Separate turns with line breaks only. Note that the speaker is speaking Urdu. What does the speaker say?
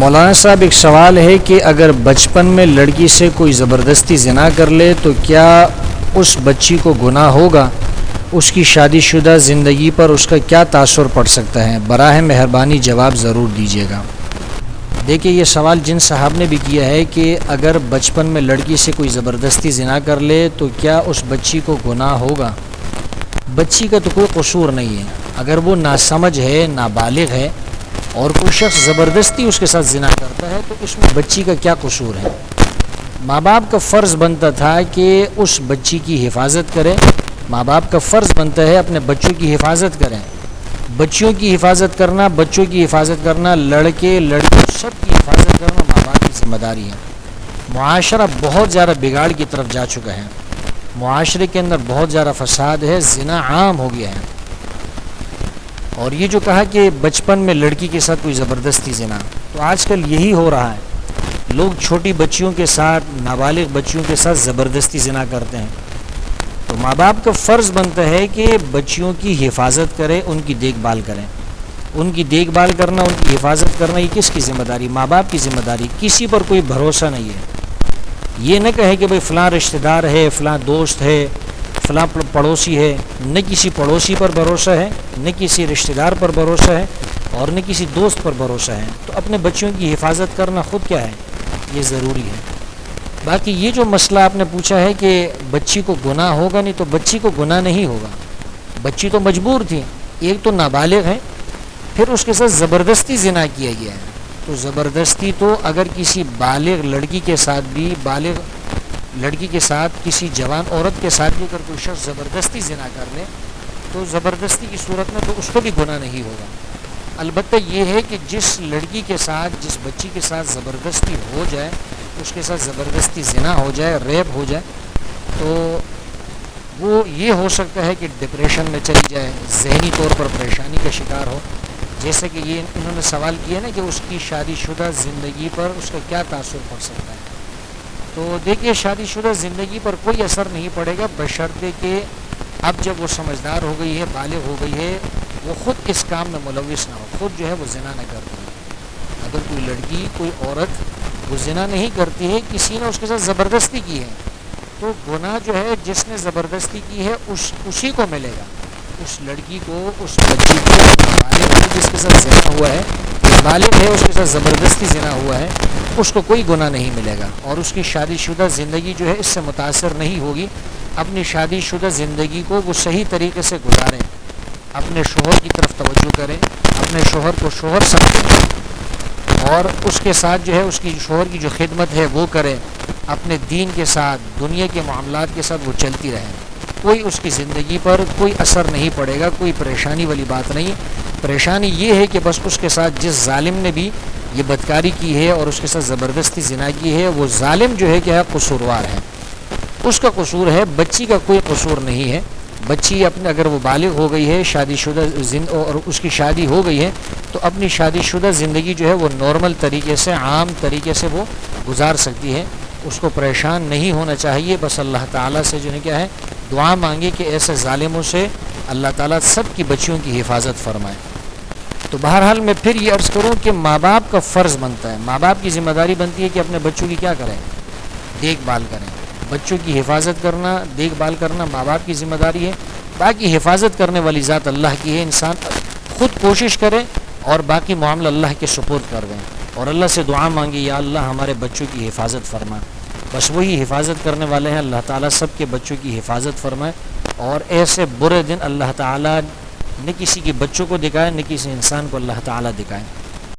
مولانا صاحب ایک سوال ہے کہ اگر بچپن میں لڑکی سے کوئی زبردستی زنا کر لے تو کیا اس بچی کو گناہ ہوگا؟ اس کی شادی شدہ زندگی پر اس کا کیا تاثر پڑ سکتا ہے؟ براہ مہربانی جواب ضرور دیجیے گا۔ دیکھیے، یہ سوال جن صاحب نے بھی کیا ہے کہ اگر بچپن میں لڑکی سے کوئی زبردستی زنا کر لے تو کیا اس بچی کو گناہ ہوگا؟ بچی کا تو کوئی قصور نہیں ہے، اگر وہ ناسمجھ ہے، نابالغ ہے اور کوئی شخص زبردستی اس کے ساتھ زنا کرتا ہے تو اس میں بچی کا کیا قصور ہے؟ ماں باپ کا فرض بنتا تھا کہ اس بچی کی حفاظت کرے، ماں باپ کا فرض بنتا ہے اپنے بچوں کی حفاظت کریں۔ بچیوں کی حفاظت کرنا، بچوں کی حفاظت کرنا، لڑکے لڑکیوں سب کی حفاظت کرنا ماں باپ کی ذمہ داری ہے۔ معاشرہ بہت زیادہ بگاڑ کی طرف جا چکا ہے، معاشرے کے اندر بہت زیادہ فساد ہے، زنا عام ہو گیا ہے۔ اور یہ جو کہا کہ بچپن میں لڑکی کے ساتھ کوئی زبردستی زنا، تو آج کل یہی ہو رہا ہے، لوگ چھوٹی بچیوں کے ساتھ، نابالغ بچیوں کے ساتھ زبردستی زنا کرتے ہیں۔ تو ماں باپ کا فرض بنتا ہے کہ بچیوں کی حفاظت کرے، ان کی دیکھ بھال کریں۔ ان کی دیکھ بھال کرنا، ان کی حفاظت کرنا، یہ کس کی ذمہ داری؟ ماں باپ کی ذمہ داری۔ کسی پر کوئی بھروسہ نہیں ہے۔ یہ نہ کہے کہ بھئی فلاں رشتہ دار ہے، فلاں دوست ہے، فلاں پڑوسی ہے، نہ کسی پڑوسی پر بھروسہ ہے، نہ کسی رشتہ دار پر بھروسہ ہے اور نہ کسی دوست پر بھروسہ ہے۔ تو اپنے بچوں کی حفاظت کرنا خود کیا ہے؟ یہ ضروری ہے۔ باقی یہ جو مسئلہ آپ نے پوچھا ہے کہ بچی کو گناہ ہوگا، نہیں تو بچی کو گناہ نہیں ہوگا۔ بچی تو مجبور تھی، ایک تو نابالغ ہے، پھر اس کے ساتھ زبردستی زنا کیا گیا ہے۔ تو زبردستی تو اگر کسی بالغ لڑکی کے ساتھ بھی، بالغ لڑکی کے ساتھ کسی جوان عورت کے ساتھ بھی اگر کوئی شخص زبردستی زنا کر لے تو زبردستی کی صورت میں تو اس کو بھی گناہ نہیں ہوگا۔ البتہ یہ ہے کہ جس لڑکی کے ساتھ، جس بچی کے ساتھ زبردستی ہو جائے، اس کے ساتھ زبردستی زنا ہو جائے، ریپ ہو جائے، تو وہ یہ ہو سکتا ہے کہ ڈپریشن میں چلی جائے، ذہنی طور پر پریشانی کا شکار ہو۔ جیسے کہ یہ انہوں نے سوال کیا نا کہ اس کی شادی شدہ زندگی پر اس کا کیا تاثر پڑ سکتا ہے۔ تو دیکھیے، شادی شدہ زندگی پر کوئی اثر نہیں پڑے گا، بشرطے کہ اب جب وہ سمجھدار ہو گئی ہے، بالغ ہو گئی ہے، وہ خود اس کام میں ملوث نہ ہو، خود جو ہے وہ زنا نہ کرتی ہے۔ اگر کوئی لڑکی، کوئی عورت وہ زنا نہیں کرتی ہے، کسی نے اس کے ساتھ زبردستی کی ہے، تو گناہ جو ہے جس نے زبردستی کی ہے اسی کو ملے گا۔ اس لڑکی کو، اس بچی کو، بالغ کو جس کے ساتھ زنا ہوا ہے، بالغ ہے، اس کے ساتھ زبردستی زنا ہوا ہے، اس کو کوئی گناہ نہیں ملے گا، اور اس کی شادی شدہ زندگی جو ہے اس سے متاثر نہیں ہوگی۔ اپنی شادی شدہ زندگی کو وہ صحیح طریقے سے گزاریں، اپنے شوہر کی طرف توجہ کریں، اپنے شوہر کو شوہر سمجھیں اور اس کے ساتھ جو ہے اس کی شوہر کی جو خدمت ہے وہ کریں، اپنے دین کے ساتھ، دنیا کے معاملات کے ساتھ وہ چلتی رہیں۔ کوئی اس کی زندگی پر کوئی اثر نہیں پڑے گا، کوئی پریشانی والی بات نہیں۔ پریشانی یہ ہے کہ بس اس کے ساتھ جس ظالم نے بھی یہ بدکاری کی ہے اور اس کے ساتھ زبردستی زنا کی ہے، وہ ظالم جو ہے کیا ہے، قصوروار ہے، اس کا قصور ہے، بچی کا کوئی قصور نہیں ہے۔ بچی اپنے، اگر وہ بالغ ہو گئی ہے، شادی شدہ اور اس کی شادی ہو گئی ہے، تو اپنی شادی شدہ زندگی جو ہے وہ نارمل طریقے سے، عام طریقے سے وہ گزار سکتی ہے، اس کو پریشان نہیں ہونا چاہیے۔ بس اللہ تعالیٰ سے جو ہے کیا ہے، دعا مانگے کہ ایسے ظالموں سے اللہ تعالیٰ سب کی بچیوں کی حفاظت فرمائے۔ تو بہرحال میں پھر یہ عرض کروں کہ ماں باپ کا فرض بنتا ہے، ماں باپ کی ذمہ داری بنتی ہے کہ اپنے بچوں کی کیا کریں، دیکھ بھال کریں۔ بچوں کی حفاظت کرنا، دیکھ بھال کرنا ماں باپ کی ذمہ داری ہے۔ باقی حفاظت کرنے والی ذات اللہ کی ہے، انسان خود کوشش کرے اور باقی معاملہ اللہ کے سپرد کر دیں اور اللہ سے دعا مانگے، یا اللہ ہمارے بچوں کی حفاظت فرما۔ بس وہی حفاظت کرنے والے ہیں، اللہ تعالیٰ سب کے بچوں کی حفاظت فرمائے، اور ایسے برے دن اللہ تعالیٰ نہ کسی کے بچوں کو دکھائے، نہ کسی انسان کو اللہ تعالیٰ دکھائے۔